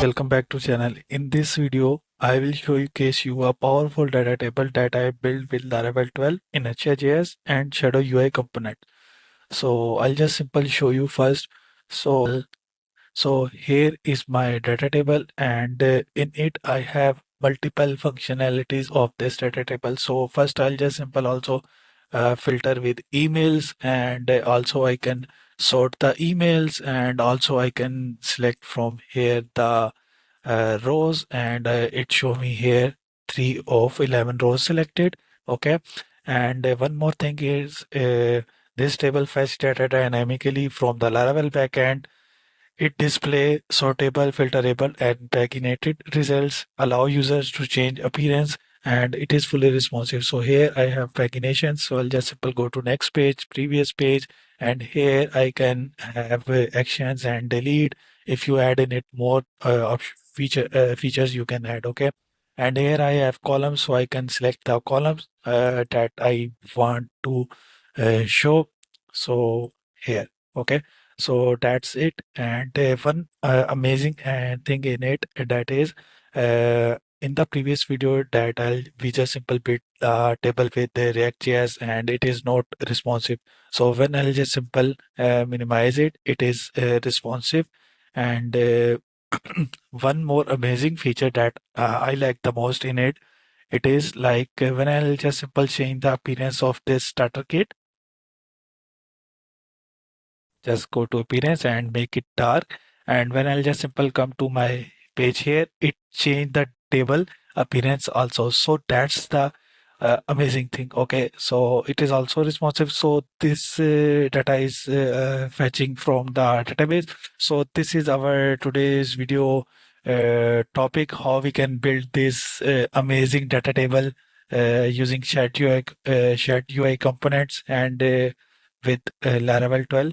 welcome back to channel. In this video, I will showcase you a powerful data table that I built with Laravel 12 in HJS and Shadow UI component. So I'll just simply show you first. So here is my data table, and in it I have multiple functionalities of this data table. So first I'll just simple also filter with emails, and also I can sort the emails, and also I can select from here the rows, and it show me here 3 of 11 rows selected. Okay, and one more thing is this table fetch data dynamically from the Laravel backend. It display sortable, filterable, and paginated results, allow users to change appearance, and it is fully responsive. So here I have pagination. So I'll just simply go to next page, previous page, and here I can have actions and delete. If you add in it more features you can add. Okay, and here I have columns, so I can select the columns that I want to show. So here, okay. So that's it. And one amazing thing in it that is in the previous video that we just simple build table with the React.js, and it is not responsive. So when I'll just simple minimize it, it is responsive. And one more amazing feature that I like the most in it, it is like when I'll just simple change the appearance of this starter kit. Just go to appearance and make it dark, and when I'll just simple come to my page here, it changed the table appearance also. So that's the amazing thing. Okay, so it is also responsive. So this data is fetching from the database. So this is our today's video topic, how we can build this amazing data table using Chat UI components, and with Laravel 12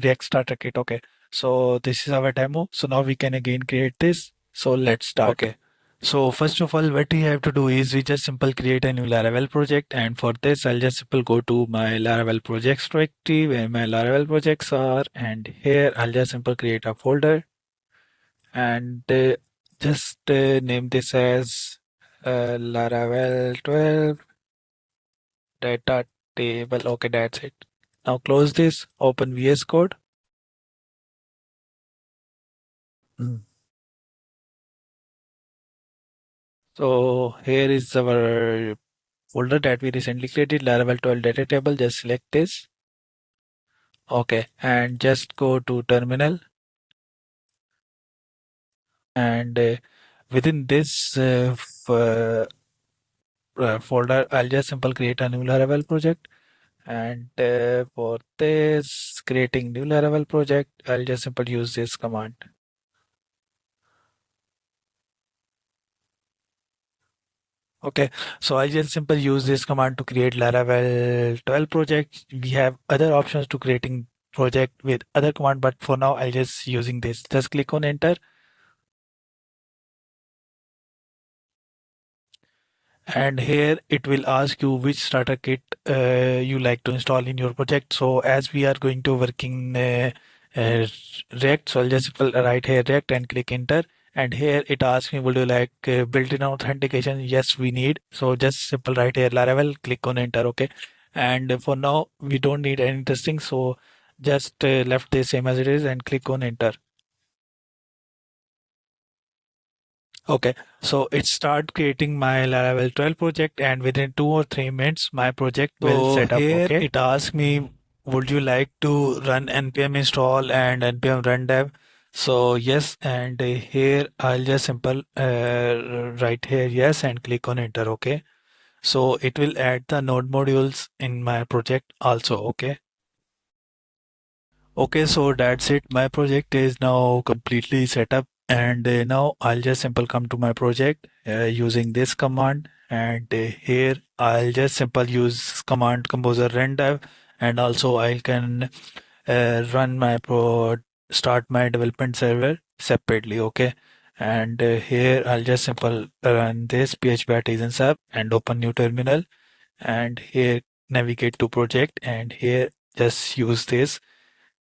React Starter Kit. Okay, so this is our demo. So now we can again create this. So let's start. Okay. So first of all, what we have to do is we just simple create a new Laravel project, and for this I'll just simple go to my Laravel projects directory where my Laravel projects are, and here I'll just simple create a folder, and just name this as Laravel 12 data table. Okay, that's it. Now close this, open VS Code. Mm. So here is our folder that we recently created, Laravel 12 data table. Just select this. Okay, and just go to terminal, and within this folder, I'll just simple create a new Laravel project. And for this creating new Laravel project, I'll just simply use this command. Okay, so I just simply use this command to create Laravel 12 project. We have other options to creating project with other command, but for now I'll just using this. Just click on enter, and here it will ask you which starter kit you like to install in your project. So as we are going to working uh, React, so I'll just write here React and click enter. And here it asks me, would you like built-in authentication? Yes, we need. So just simple write here Laravel, click on enter. Okay, and for now we don't need any testing, so just left the same as it is and click on enter. Okay, so it start creating my Laravel 12 project, and within 2 or 3 minutes my project will set up. Here okay, it asks me, would you like to run npm install and npm run dev? So yes, and here I'll just simple write here yes and click on enter. Okay, so it will add the node modules in my project also. Okay. Okay, so that's it. My project is now completely set up, and now I'll just simple come to my project using this command, and here I'll just simple use command composer run dev, and also I can run my start my development server separately. Okay, and here I'll just simple run this php artisans app and open new terminal, and here navigate to project, and here just use this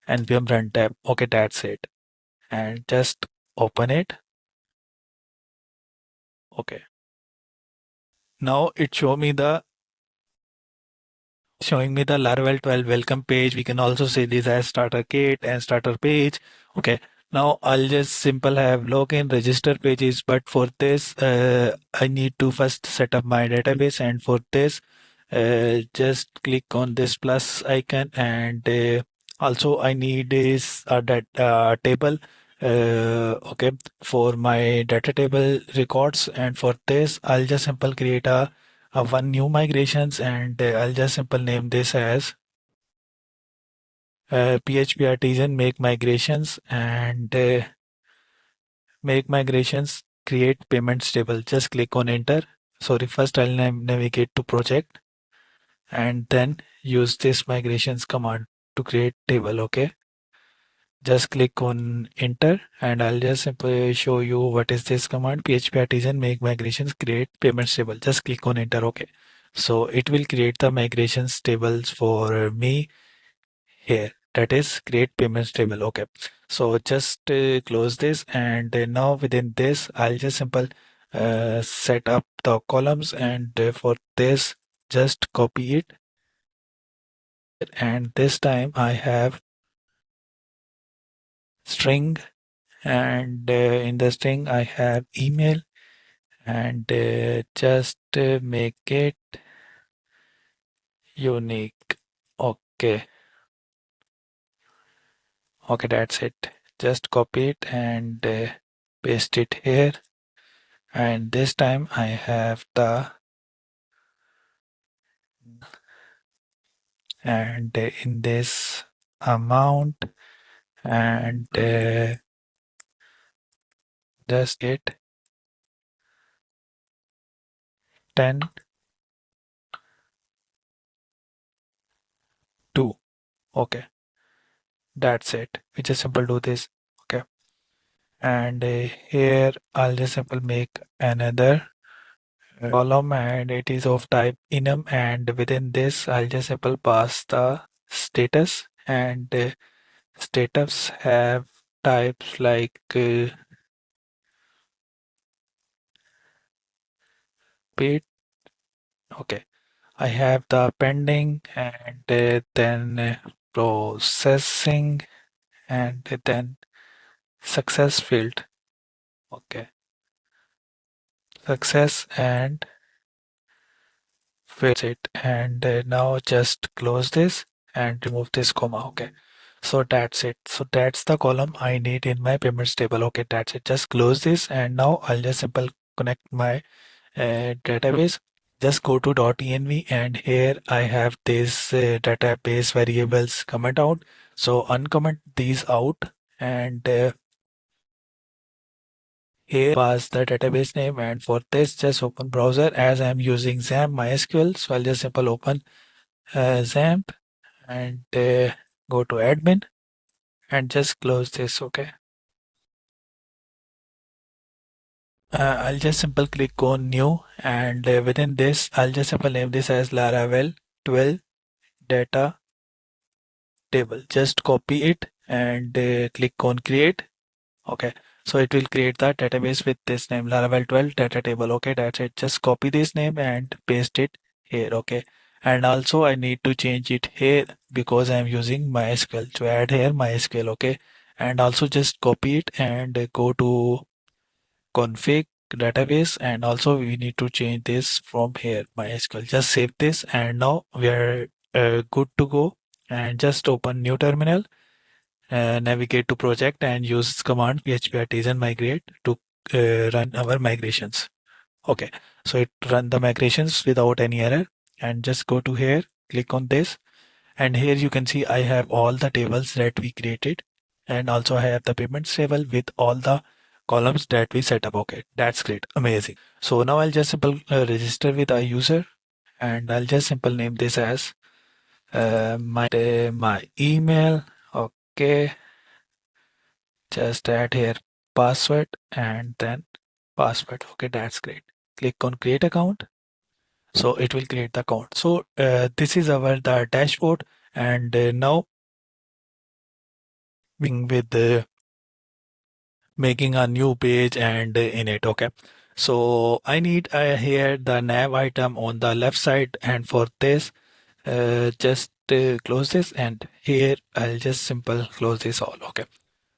npm run tab. Okay, that's it. And just open it. Okay. Now it showing me the Laravel 12 welcome page. We can also see this as starter kit and starter page. Okay. Now I'll just simple have login register pages, but for this I need to first set up my database, and for this just click on this plus icon, and also I need is a that table, okay, for my data table records, and for this I'll just simple create a one new migrations, and I'll just simple name this as PHP artisan make migrations, and make migrations create payments table. Just click on enter. Sorry, first I'll navigate to project, and then use this migrations command to create table. Okay, just click on enter, and I'll just simply show you what is this command: PHP artisan make migrations create payments table. Just click on enter. Okay, so it will create the migrations tables for me here, that is create payments table. Okay, so just close this, and now within this I'll just simple set up the columns, and for this just copy it, and this time I have string, and in the string I have email, and just make it unique. Okay, okay, that's it. Just copy it and paste it here, and this time I have the and in this amount, and just get 10 2. Okay, that's it. We just simple do this. Okay, and here I'll just simple make another column, and it is of type enum, and within this I'll just simple pass the status, and status have types like paid. Okay, I have the pending, and then processing, and then success field. Okay, success and fields it, and now just close this and remove this comma. Okay, so that's it. So that's the column I need in my payments table. Okay, that's it. Just close this, and now I'll just simple connect my database. Just go to .env, and here I have this database variables comment out. So uncomment these out, and here was the database name, and for this just open browser as I'm using XAMPP MySQL. So I'll just simple open XAMPP, and go to admin, and just close this. Okay. I'll just simple click on new, and within this I'll just simple name this as Laravel 12 data table. Just copy it and click on create. Okay, so it will create the database with this name Laravel 12 data table. Okay, that's it. Just copy this name and paste it here. Okay, and also I need to change it here because I'm using MySQL to add here MySQL. Okay, and also just copy it and go to config database, and also we need to change this from here MySQL. Just save this, and now we are good to go. And just open new terminal, navigate to project, and use command php artisan migrate to run our migrations. Okay, so it run the migrations without any error, and just go to here, click on this, and here you can see I have all the tables that we created, and also I have the payments table with all the columns that we set up. Okay, that's great, amazing. So now I'll just simple register with a user, and I'll just simple name this as my email. Okay, just add here password, and then password. Okay, that's great. Click on create account. So it will create the account. So this is our the dashboard, and now with the making a new page and in it. Okay, So I need here the nav item on the left side, and for this just close this, and here I'll just simple close this all. Okay,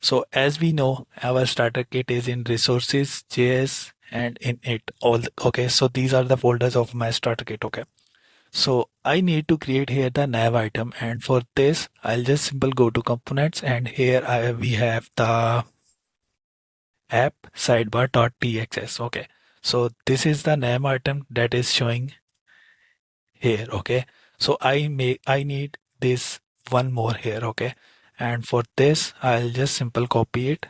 so as we know, our starter kit is in resources JS and in it all. Okay, so these are the folders of my starter kit. Okay, so I need to create here the nav item, and for this I'll just simple go to components, and here we have the app sidebar.txs. Okay, so this is the nav item that is showing here. Okay, so I need this one more here. Okay, and for this I'll just simple copy it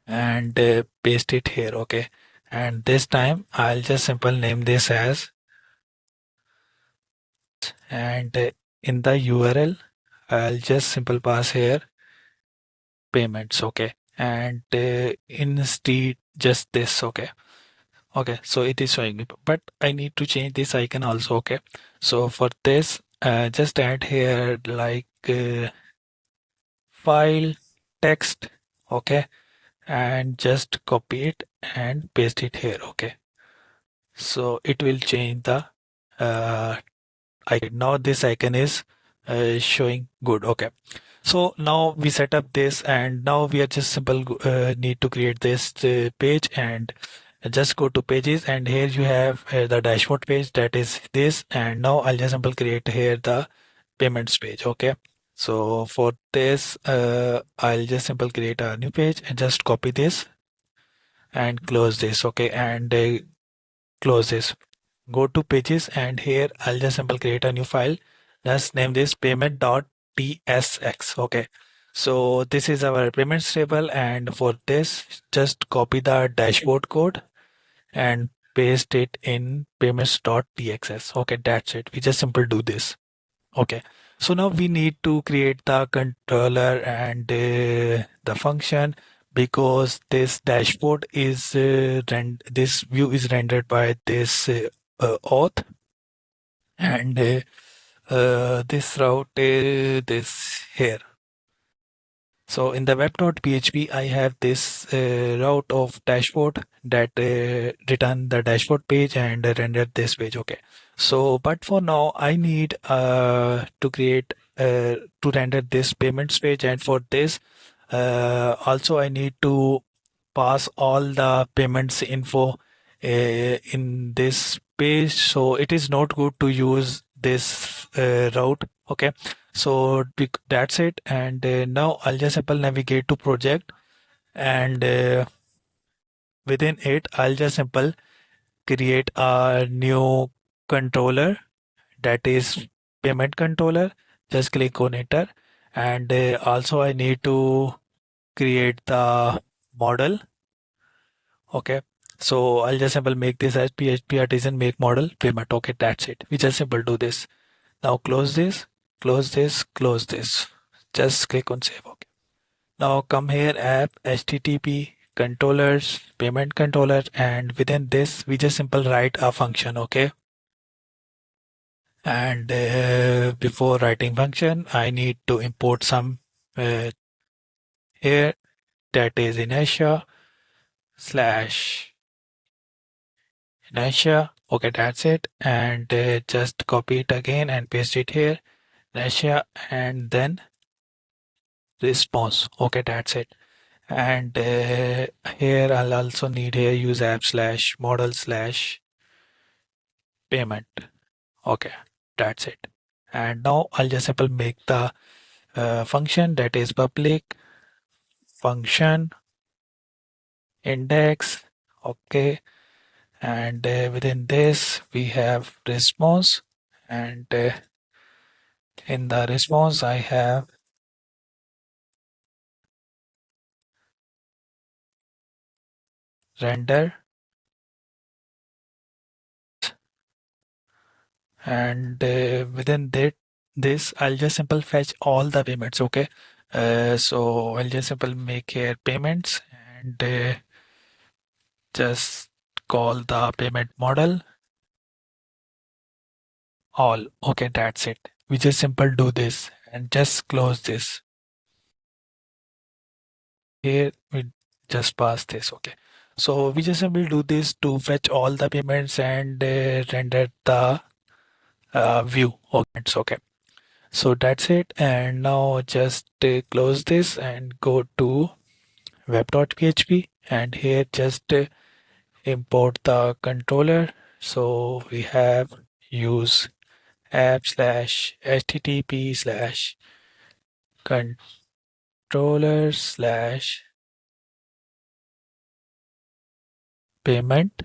and paste it here. Okay, and this time I'll just simple name this as, and in the URL I'll just simple pass here payments. Okay, and instead just this. Okay, okay, so it is showing me, but I need to change this icon also. Okay, so for this just add here like file text. Okay, and just copy it and paste it here. Okay, so it will change the uh, icon. Now this icon is showing good. Okay, so now we set up this, and now we are just simple need to create this page, and just go to pages, and here you have the dashboard page, that is this. And now I'll just simple create here the payments page. Okay, so for this I'll just simple create a new page and just copy this and close this. Okay, and close this, go to pages, and here I'll just simple create a new file, just name this payment.tsx. Okay, so this is our payments table, and for this just copy the dashboard code and paste it in payments.txs. Okay, that's it, we just simple do this. Okay, so now we need to create the controller and the function, because this dashboard is this view is rendered by this auth, and this route is this here. So in the web.php, I have this route of dashboard that return the dashboard page and render this page. Okay. So, but for now, I need to create to render this payments page, and for this, also I need to pass all the payments info in this page. So it is not good to use this route. Okay, so that's it, and now I'll just simple navigate to project, and within it I'll just simple create a new controller, that is payment controller. Just click on enter, and also I need to create the model. Okay, so I'll just simple make this as PHP artisan make model payment. Okay, that's it, we just simple do this. Now close this, close this, close this. Just click on save. Okay. Now come here, app, HTTP, controllers, payment controller, and within this we just simple write a function. Okay. And before writing function, I need to import some here, that is inertia slash inertia. Okay, that's it. And just copy it again and paste it here, inertia, and then response. Okay, that's it. And here I'll also need here use app slash model slash payment. Okay, that's it. And now I'll just simply make the function, that is public function index. Okay, and within this we have response, and in the response I have render, and within that this I'll just simple fetch all the payments. Okay, so I'll just simple make here payments, and just call the payment model all. Okay, that's it, we just simple do this and just close this. Here we just pass this. Okay, so we just will do this to fetch all the payments and render the view. Okay, so that's it. And now just close this and go to web.php, and here just import the controller. So we have use app slash http slash controller slash payment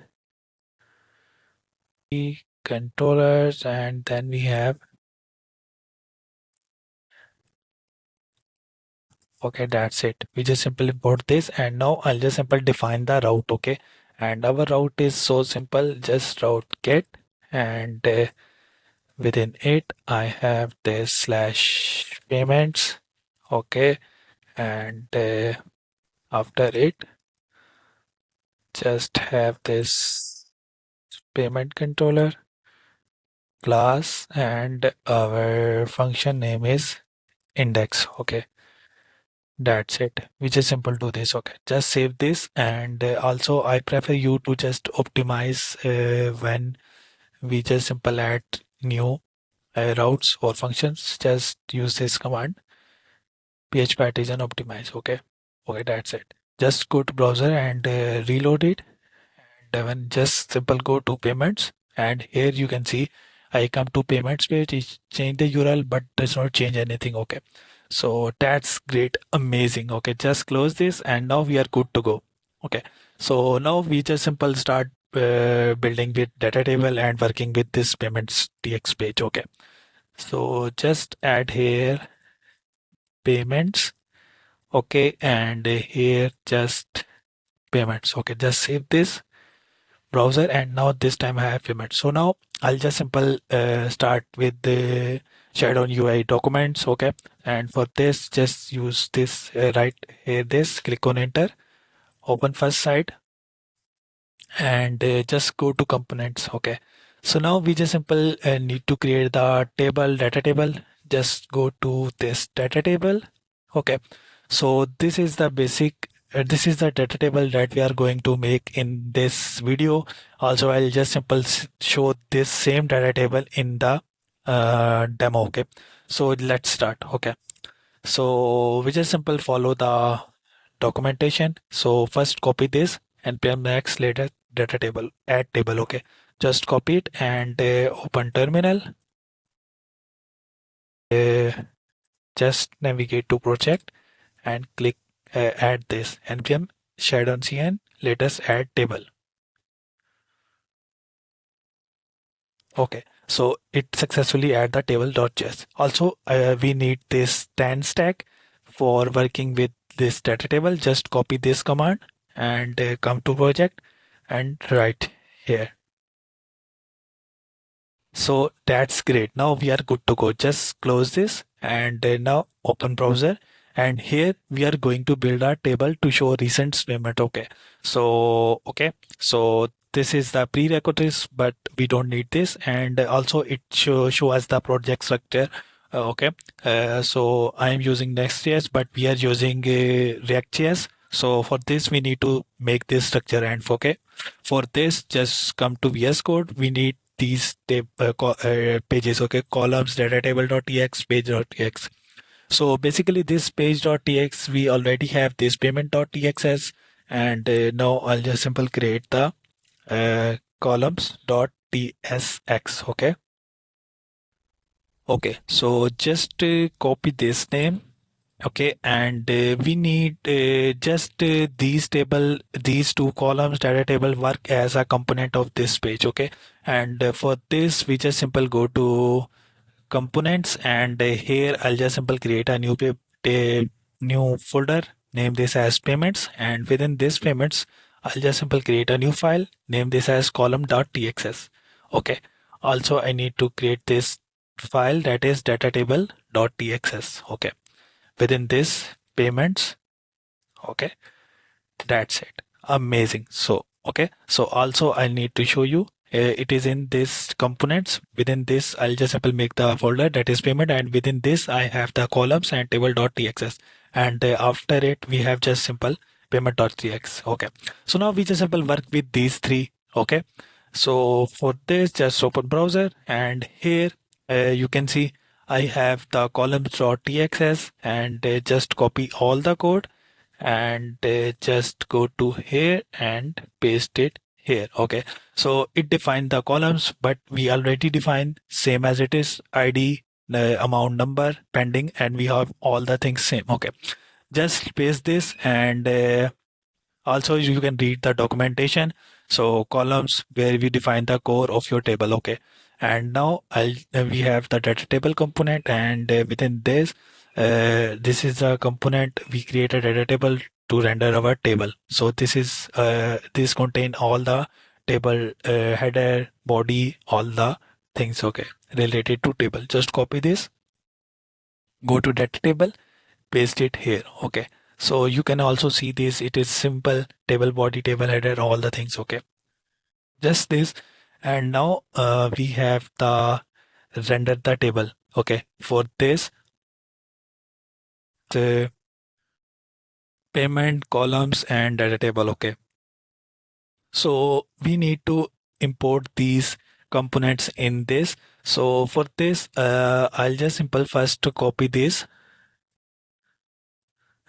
controllers, and then we have, okay, that's it. We just simply import this, and now I'll just simply define the route. Okay, and our route is so simple, just route get, and within it I have this slash payments. Okay, and after it just have this payment controller class, and our function name is index. Okay, that's it. We just simple do this. Okay, just save this, and also I prefer you to just optimize when we just simple add new routes or functions. Just use this command php artisan optimize. Okay, that's it. Just go to browser and reload it. Then just simple go to payments, and here you can see I come to payments page. It change the URL but does not change anything. Okay, so that's great, amazing. Okay, just close this, and now we are good to go. Okay, so now we just simple start building with data table and working with this payments tx page. Okay, so just add here payments. Okay, and here just payments. Okay, just save this browser, and now this time I have payment. So now I'll just simple start with the Shadow UI documents. Okay, and for this just use this right here, this click on enter, open first site, and just go to components. Okay, so now we just simple need to create the table, data table. Just go to this data table. Okay, so this is the basic, this is the data table that we are going to make in this video. Also I'll just simple show this same data table in the demo. Okay, so let's start. Okay, so we just simple follow the documentation. So first copy this and max later data table, add table. Okay, just copy it and open terminal. Uh, just navigate to project and click add this npm shadow cn, let us add table. Okay, so it successfully add the table.js. Also we need this stand stack for working with this data table. Just copy this command and come to project and write here. So that's great. Now we are good to go. Just close this and now open browser. And here we are going to build our table to show recent payment. Okay, so this is the prerequisites, but we don't need this. And also it show us the project structure. So I am using Next.js, but we are using React.js. So for this we need to make this structure. And okay, for this just come to VS Code. We need these pages. Okay, columns, data table.tx, page.tx. So basically this page.tx we already have this payment.txs, and now I'll just simple create the columns.tsx. Okay, so just copy this name. Okay, and we need just these two columns data table work as a component of this page. Okay, and for this we just simple go to components, and here I'll just simple create a new folder, name this as payments, and within this payments I'll just simple create a new file, name this as column.txs. Okay, also I need to create this file, that is data table.txs. Okay, within this payments. Okay, that's it, amazing. So okay, so also I need to show you it is in this components. Within this I'll just simply make the folder that is payment, and within this I have the columns and table.txs, and after it we have just simple payment.tx. Okay, so now we just simple work with these three. Okay, so for this, just open browser, and here you can see I have the columns.txs, and just copy all the code, and just go to here and paste it here. Okay, so it defined the columns, but we already defined same as it is, ID, amount, number, pending, and we have all the things same. Okay, just paste this, and also you can read the documentation. So columns where we define the core of your table. Okay, and now we have the data table component, and within this is the component we create a data table to render our table. So this contain all the table, header, body, all the things, okay, related to table. Just copy this, go to data table, paste it here. Okay, so you can also see this, it is simple table body, table header, all the things. Okay, just this. And now we have the render the table. Okay, for this, the payment columns and data table. Okay, so we need to import these components in this. So for this, I'll just simple first to copy this,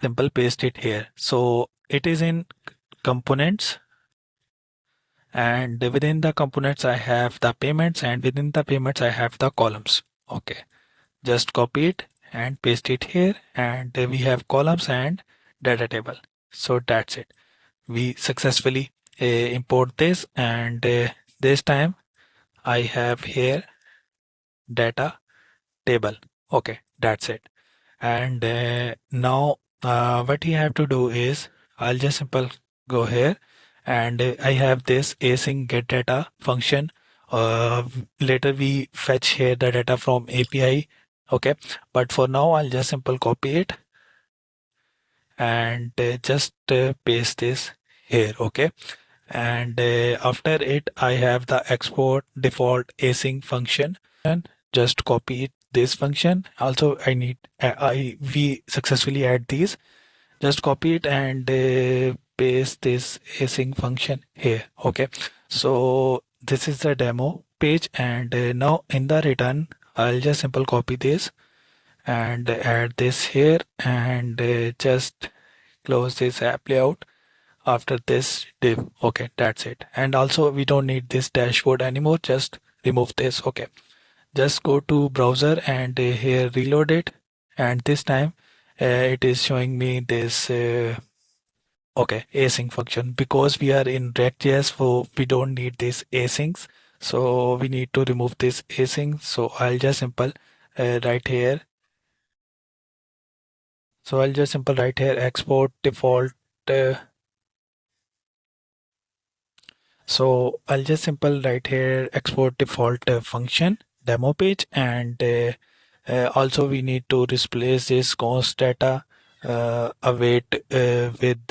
simple paste it here. So it is in components, and within the components I have the payments, and within the payments I have the columns. Okay, just copy it and paste it here, and we have columns and data table. So that's it, we successfully import this, and this time I have here data table. Okay, that's it. And now what you have to do is, I'll just simple go here, and I have this async get data function. Later we fetch here the data from API. Okay, but for now I'll just simple copy it, and just paste this here. Okay, and after it I have the export default async function, and just copy it, this function. Also I need I we successfully add these, just copy it and paste this async function here. Okay, so this is the demo page, and now in the return I'll just simple copy this and add this here, and just close this app layout after this div. Okay, that's it. And also we don't need this dashboard anymore, just remove this. Okay, just go to browser, and here reload it, and this time it is showing me this okay, async function, because we are in React.js, so we don't need this asyncs, so we need to remove this async. So I'll just simple write here, export default. uh, So I'll just simple write here export default function demo page, and also we need to replace this const data await with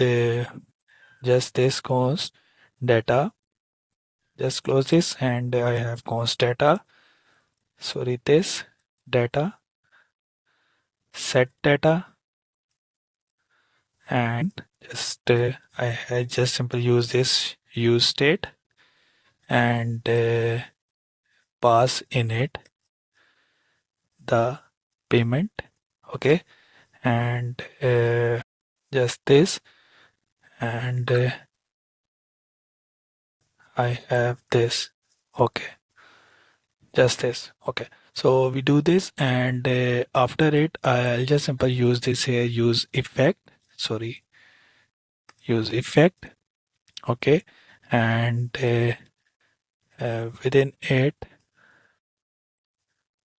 just this const data. Just close this, and I have const data. Sorry, this data set data, and just I just simply use this use state, and pass in it the payment. Okay, and just this, and I have this. Okay, just this. Okay, so we do this, and after it I'll just simply use this here, use effect. Sorry, use effect. Okay, and within it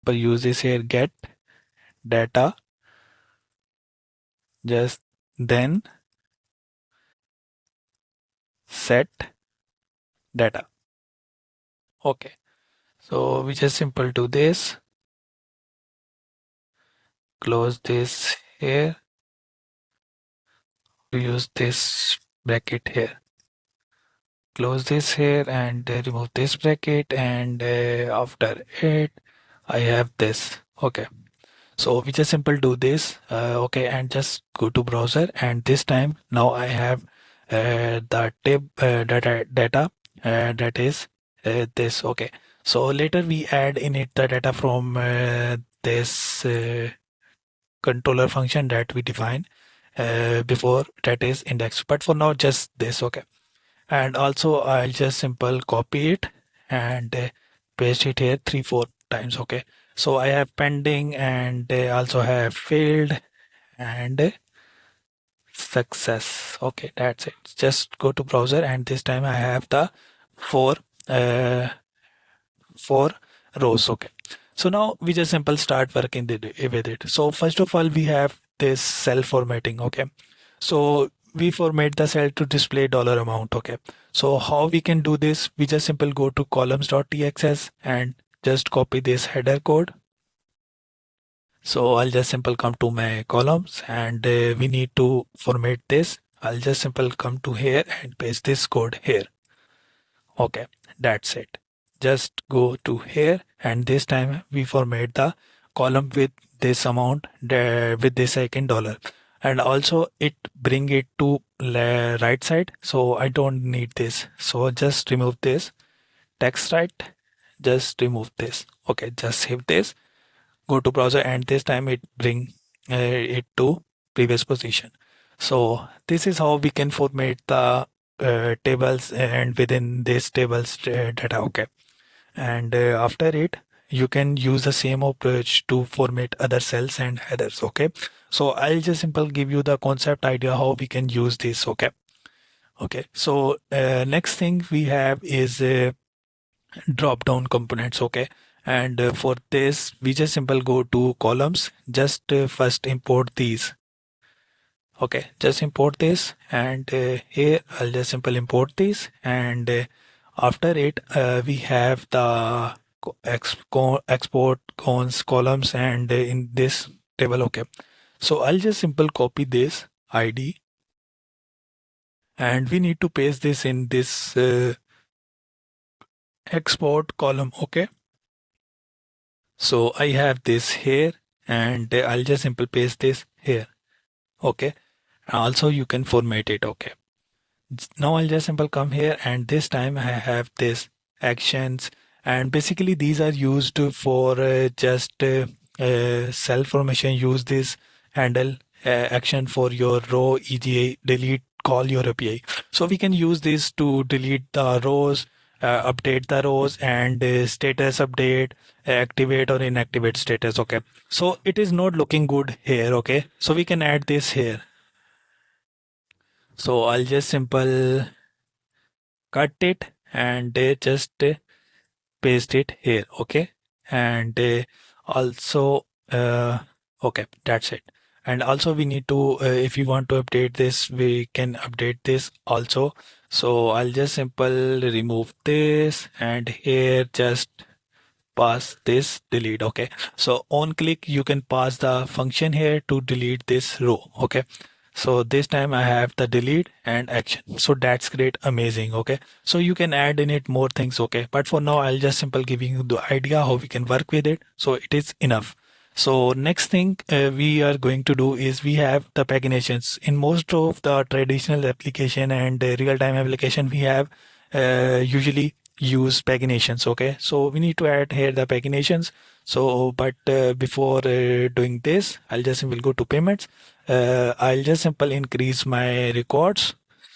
but use this here get data, just then set data. Okay, so we just simple do this, close this here, to use this bracket here, close this here, and remove this bracket, and after it I have this. Okay, So we just simple do this, okay, and just go to browser, and this time now I have the tab data that is this, okay. So later we add in it the data from this controller function that we define before, that is index. But for now, just this, okay. And also I'll just simple copy it and paste it here 3-4 times, okay. So I have pending and also have failed and success, okay. That's it. Just go to browser, and this time I have the four uh, four rows, okay. So now we just simple start working with it. So first of all, we have this cell formatting, okay. So we format the cell to display dollar amount, okay. So how we can do this? We just simple go to columns.txs and just copy this header code. So I'll just simple come to my columns, and we need to format this. I'll just simple come to here and paste this code here. Okay, that's it. Just go to here, and this time we format the column with this amount with this second dollar, and also it bring it to right side. So I don't need this. So just remove this text, right? Just remove this. Okay, just save this. Go to browser, and this time it bring it to previous position. So this is how we can format the tables, and within this tables data, okay. And after it, you can use the same approach to format other cells and headers, okay. So I'll just simple give you the concept idea how we can use this, okay. So next thing we have is drop down components, okay. And for this we just simple go to columns, just first import these, okay. Just import this, and here I'll just simple import this, and after it we have the export cons columns, and in this table, okay. So I'll just simple copy this id, and we need to paste this in this export column, okay. So I have this here, and I'll just simple paste this here, okay. Also you can format it, okay. Now I'll just simple come here, and this time I have this actions, and basically these are used for just cell formation. Use this handle action for your row, ega delete, call your API. So we can use this to delete the rows, update the rows, and status update, activate or inactivate status, okay. So it is not looking good here, okay. So we can add this here. So I'll just simple cut it, and just paste it here, okay. And also okay, that's it. And also we need to if you want to update this, we can update this also. So I'll just simple remove this, and here just pass this delete, okay. So on click you can pass the function here to delete this row, okay. So this time I have the delete and action. So that's great, amazing, okay. So you can add in it more things, okay. But for now I'll just simple giving you the idea how we can work with it. So it is enough. So next thing we are going to do is we have the paginations. In most of the traditional application and real-time application, we have usually use paginations, okay. So we need to add here the paginations. So but before doing this, I'll just simply go to payments. I'll just simple increase my records.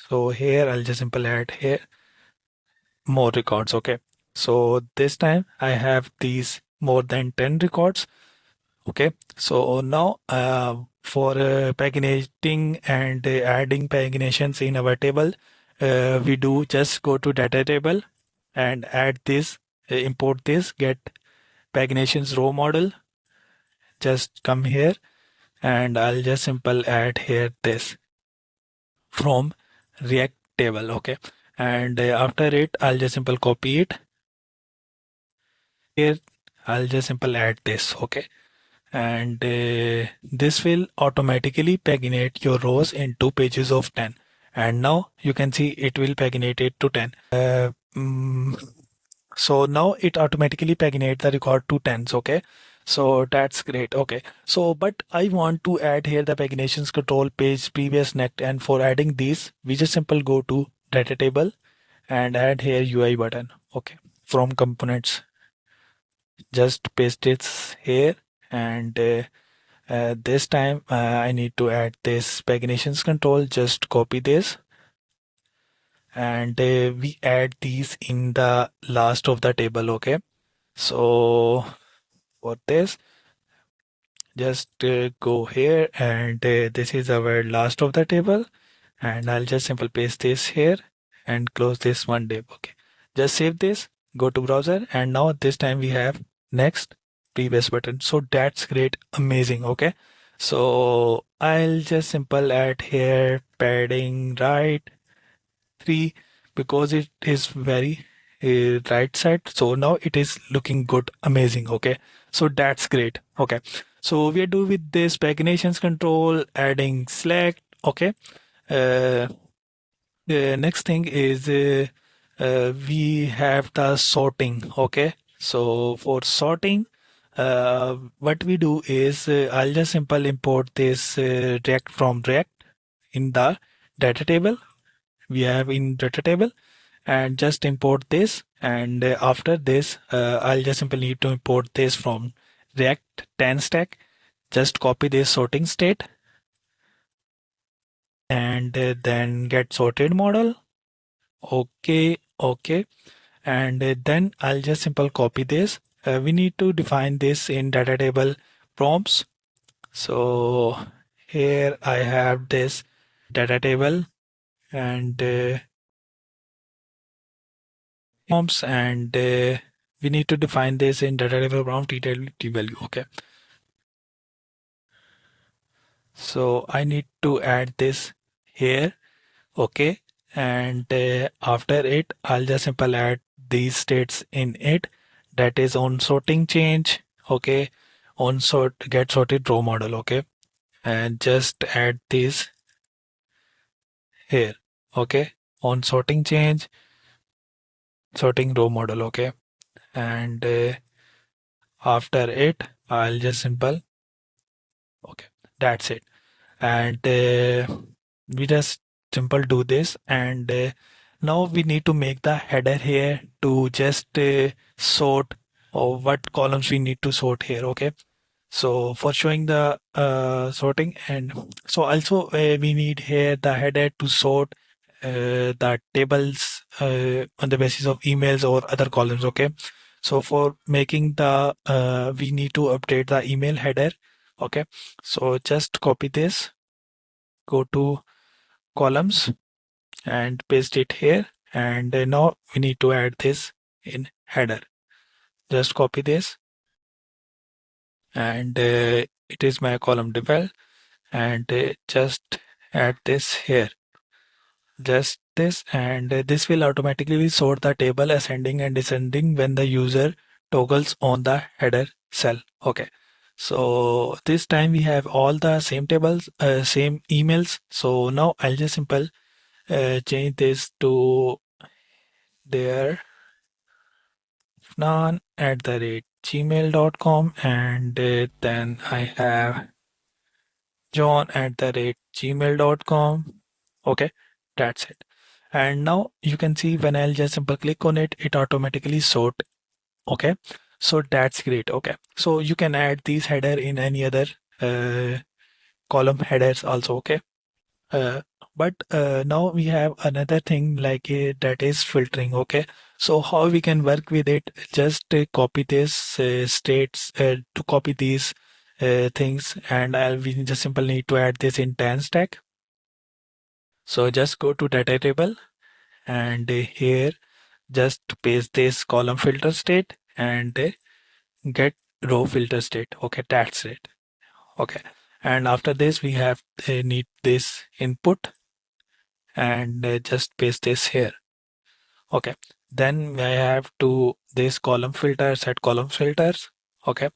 So here I'll just simple add here more records, okay. So this time I have these more than 10 records, okay. So now for paginating and adding paginations in our table, we do just go to data table and add this, import this, get paginations row model. Just come here, and I'll just simple add here this from React table, okay. And after it, I'll just simple copy it here. I'll just simple add this, okay. And this will automatically paginate your rows into pages of 10, and now you can see it will paginate it to 10. So now it automatically paginate the record to tens, okay. So that's great. Okay. So, but I want to add here the paginations control page previous next, and for adding these, we just simple go to data table and add here UI button. Okay. From components, just paste it here, and this time I need to add this paginations control. Just copy this, and we add these in the last of the table. Okay. So for this, just go here, and this is our last of the table, and I'll just simple paste this here and close this one div. Okay, just save this, go to browser, and now this time we have next previous button. So that's great, amazing. Okay, so I'll just simple add here padding right 3 because it is very right side, so now it is looking good, amazing. Okay, so that's great. Okay, so we are doing with this paginations control, adding select. Okay, uh, the next thing is we have the sorting. Okay, so for sorting, what we do is I'll just simple import this React from React in the data table we have in data table, and just import this, and after this I'll just simply need to import this from React 10 stack. Just copy this sorting state, and then get sorted model. Okay, okay, and then I'll just simple copy this. We need to define this in data table prompts. So here I have this data table, and prompts, and we need to define this in data table prompt t value. Okay, so I need to add this here. Okay, and after it I'll just simple add these states in it, that is on sorting change. Okay, on sort get sorted row model. Okay, and just add this here. Okay, on sorting change, sorting row model. Okay, and after it I'll just simple. Okay, that's it. And we just simple do this, and now we need to make the header here to just sort or what columns we need to sort here. Okay, so for showing the sorting, and so also we need here the header to sort the tables on the basis of emails or other columns. Okay, so for making the we need to update the email header. Okay, so just copy this, go to columns and paste it here, and now we need to add this in header. Just copy this, and it is my column devel, and just add this here, just this, and this will automatically sort the table ascending and descending when the user toggles on the header cell. Okay, so this time we have all the same tables, same emails. So now I'll just simple change this to there Fnan at the rate gmail.com, and then I have John at the rate gmail.com. Okay, that's it. And now you can see when I'll just simple click on it, it automatically sort. Okay, so that's great. Okay, so you can add these header in any other uh, column headers also. Okay, uh, but now we have another thing like that is filtering. Okay, so how we can work with it? Just copy this states to copy these things, and we just simply need to add this in 10 stack. So just go to data table, and here just paste this column filter state, and get row filter state. Okay, that's it. Okay, and after this we have need this input, and just paste this here. Okay, then I have to this column filter, set column filters. Okay,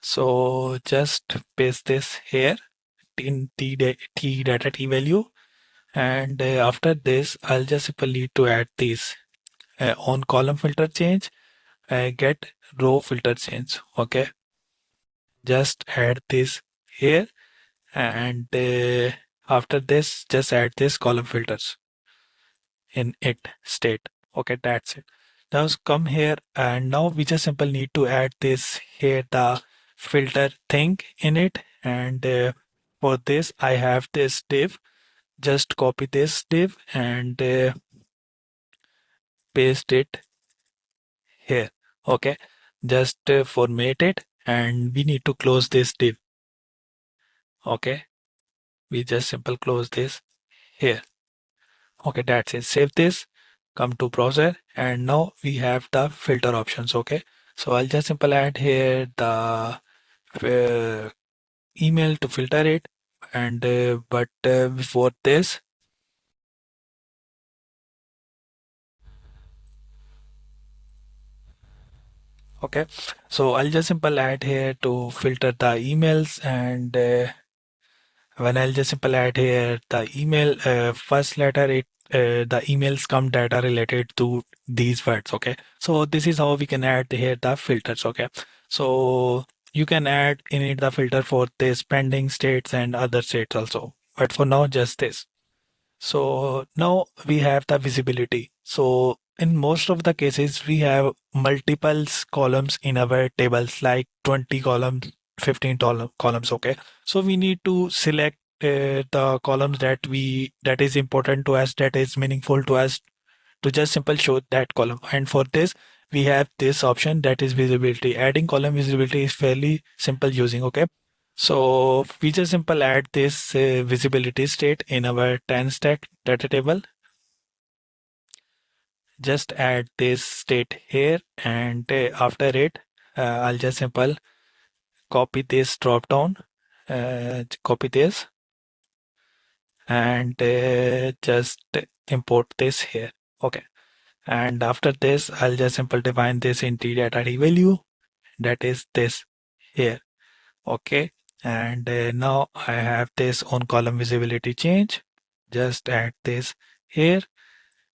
so just paste this here in t data t value, and after this I'll just simply need to add these on column filter change, get row filter change. Okay, Just add this here, and after this just add this column filters in it state. Okay, that's it. Now come here, and now we just simply need to add this here, the filter thing in it. And for this I have this div. Just copy this div and paste it here. Okay, just format it, and we need to close this div. Okay, we just simple close this here. Okay, that's it. Save this, come to browser, and now we have the filter options. Okay, so I'll just simple add here the uh, email to filter it. And but before this, okay, so I'll just simple add here to filter the emails. And when I'll just simple add here the email first letter, it the emails come data related to these words. Okay, so this is how we can add here the filters. Okay, so you can add in it the filter for this pending states and other states also, but for now just this. So now we have the visibility. So in most of the cases, we have multiple columns in our tables, like 20 columns, 15 columns. Okay. So we need to select the columns that is important to us, that is meaningful to us, to just simple show that column. And for this, we have this option, that is visibility. Adding column visibility is fairly simple using. Okay. So we just simple add this visibility state in our 10 stack data table. Just add this state here, and after it, I'll just simple copy this drop down, copy this, and just import this here. Okay. And after this, I'll just simple define this entry data value, that is this here. Okay. And now I have this on column visibility change. Just add this here,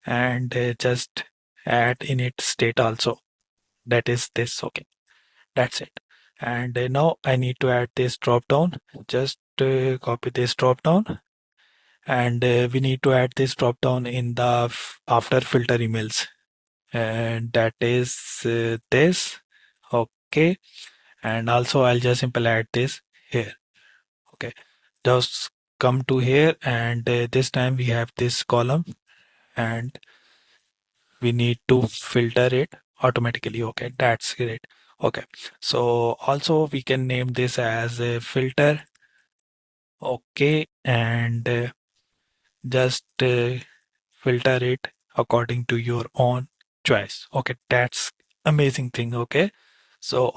and just add init state also. That is this. Okay. That's it. And now I need to add this drop down. Just copy this drop down, and we need to add this drop down in the after filter emails. And that is this. Okay. And also I'll just simply add this here. Okay, just come to here, and this time we have this column, and we need to filter it automatically. Okay, that's great. Okay, so also we can name this as a filter. Okay, and just filter it according to your own choice. Okay, that's amazing thing. Okay, so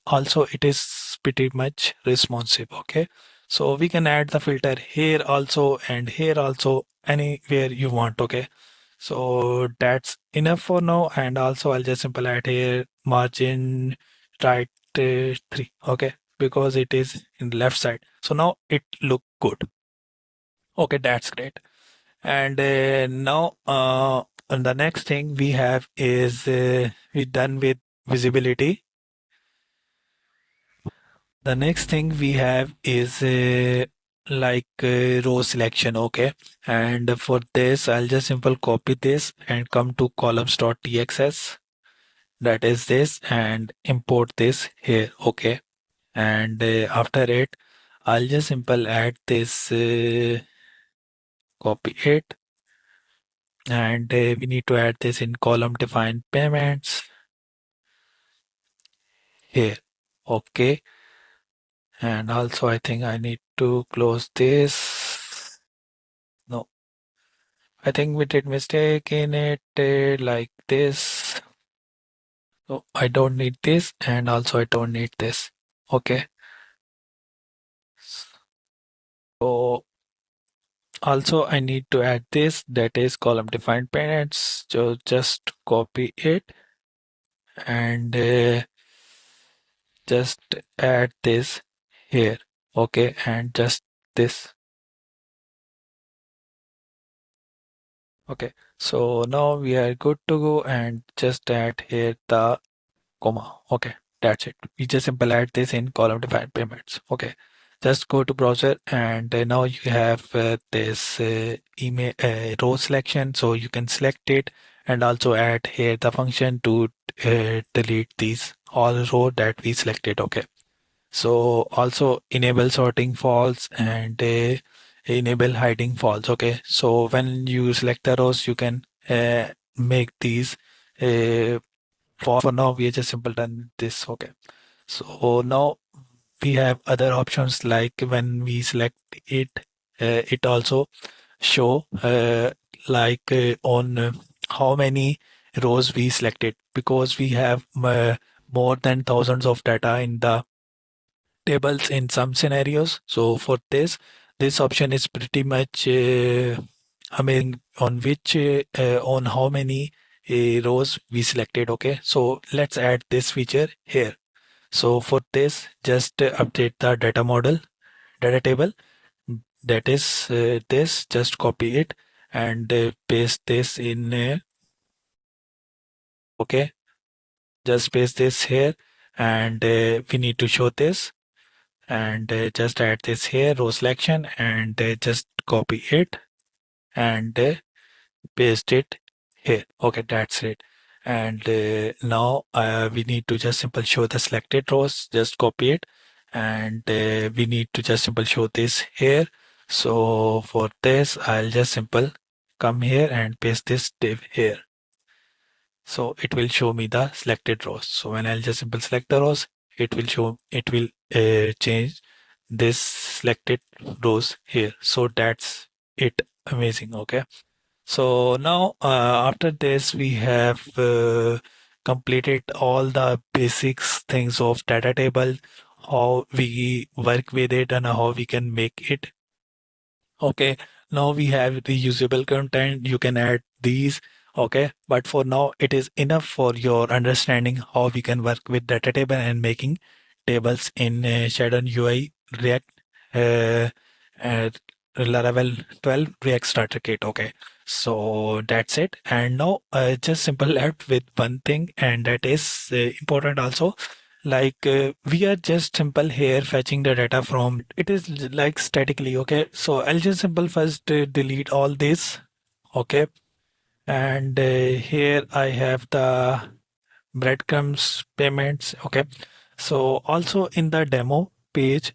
also it is pretty much responsive. Okay, so we can add the filter here also and here also, anywhere you want. Okay, so that's enough for now. And also I'll just simply add here margin right 3. Okay, because it is in the left side, so now it look good. Okay, that's great. And now and the next thing we have is we done with visibility. The next thing we have is row selection. Okay, and for this I'll just simple copy this and come to columns.txs, that is this, and import this here. Okay, and after it I'll just simple add this, copy it, and we need to add this in column define payments here. Okay, and also I think I need to close this. No, I think we did mistake in it, like this. So I don't need this, and also I don't need this. Okay, so also I need to add this, that is column defined payments. So just copy it, and just add this here. Okay, and just this. Okay, so now we are good to go, and just add here the comma. Okay, That's it. We just simple add this in column defined payments. Okay. Just go to browser and now you have this email row selection. So you can select it and also add here the function to delete these all row that we selected. Okay. So also enable sorting false and enable hiding false. Okay. So when you select the rows, you can make these uh, for now we are just simple done this. Okay. So now we have other options like when we select it, it also show on how many rows we selected because we have more than thousands of data in the tables in some scenarios. So for this option is pretty much amazing on which on how many rows we selected. Okay, so let's add this feature here. So for this, just update the data model, data table. That is this. Just copy it and paste this in. Okay, just paste this here, and we need to show this, and just add this here, row selection, and just copy it and paste it here. Okay, that's it. And now we need to just simple show the selected rows. Just copy it, and we need to just simple show this here. So for this, I'll just simple come here and paste this div here. So it will show me the selected rows. So when I'll just simple select the rows, it will change this selected rows here. So that's it. Amazing. Okay. So now, after this, we have completed all the basics things of data table, how we work with it and how we can make it. Okay, now we have reusable content. You can add these. Okay, but for now, it is enough for your understanding how we can work with data table and making tables in Shadow UI React uh, uh, Laravel 12 React Starter Kit. Okay, so that's it. And now, just simple left with one thing, and that is important also. We are just simple here fetching the data from it is like statically. Okay, so I'll just simple first delete all this. Okay, and here I have the breadcrumbs payments. Okay, so also in the demo page,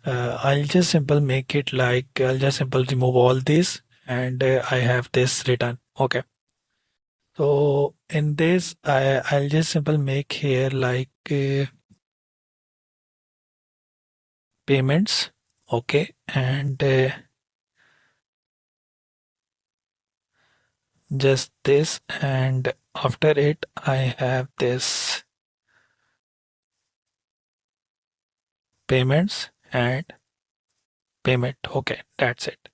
I'll just simple make it like I'll just simple remove all this, and I have this written. Okay, so in this I'll just simple make here payments. Okay, and just this, and after it I have this payments and payment. Okay, that's it.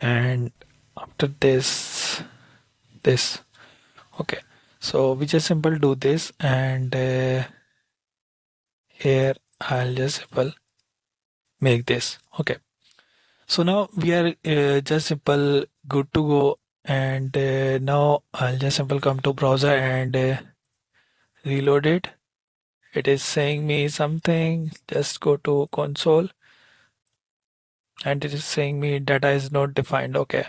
And after this. Okay, so we just simple do this, and here I'll just simple make this. Okay, so now we are just simple good to go, and now I'll just simple come to browser and reload it. It is saying me something. Just go to console, and it is saying me data is not defined. Okay,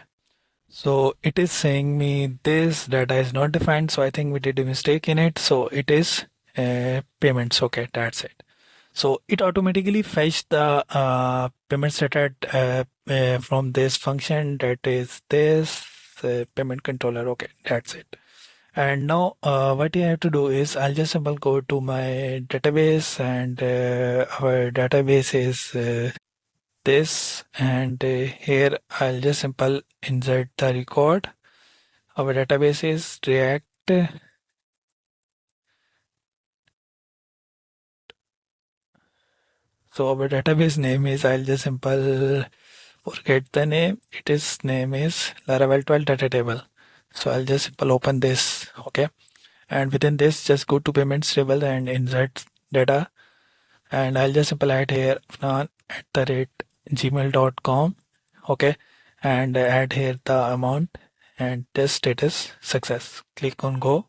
so it is saying me this data is not defined, so I think we did a mistake in it. So it is payments. Okay, that's it. So it automatically fetch the payments data from this function, that is this payment controller. Okay, that's it. And now what you have to do is I'll just simple go to my database, and our database is this, and here I'll just simple insert the record. Our database is React. So our database name is, I'll just simple forget the name. It is name is Laravel 12 data table. So I'll just simple open this. Okay, and within this just go to payments table and insert data, and I'll just simple add here gmail.com. Okay, and add here the amount and test status success. Click on go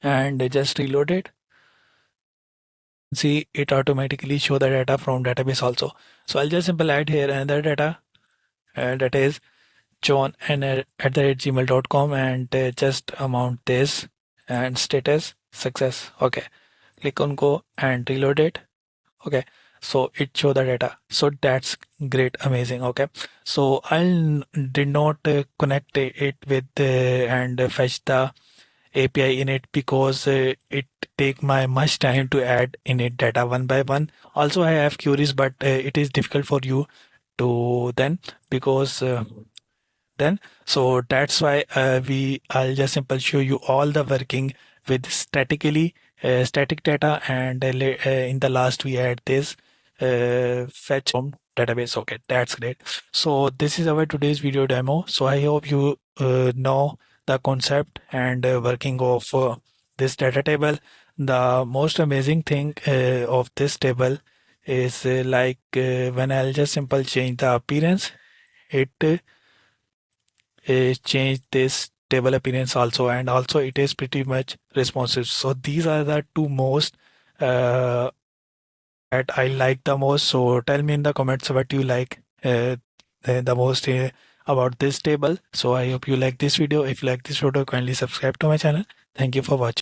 and just reload it. see it automatically show the data from database also. So I'll just simply add here another data that is john and at the gmail.com and just amount this and status success. Okay, click on go and reload it. Okay, so it show the data, so that's great, amazing. Okay, so did not connect it with and fetch the API in it because it take my much time to add in it data one by one. Also I have queries, but it is difficult for you to then because then so that's why I'll just simply show you all the working with static data and in the last we add this fetch from database. Okay, that's great. So this is our today's video demo, so I hope you know the concept and working of this data table. The most amazing thing of this table is when I'll just simple change the appearance, it change this table appearance also, and also it is pretty much responsive. So these are the two most uh, that I like the most. So tell me in the comments what you like the most about this table. So I hope you like this video. If you like this video, kindly subscribe to my channel. Thank you for watching.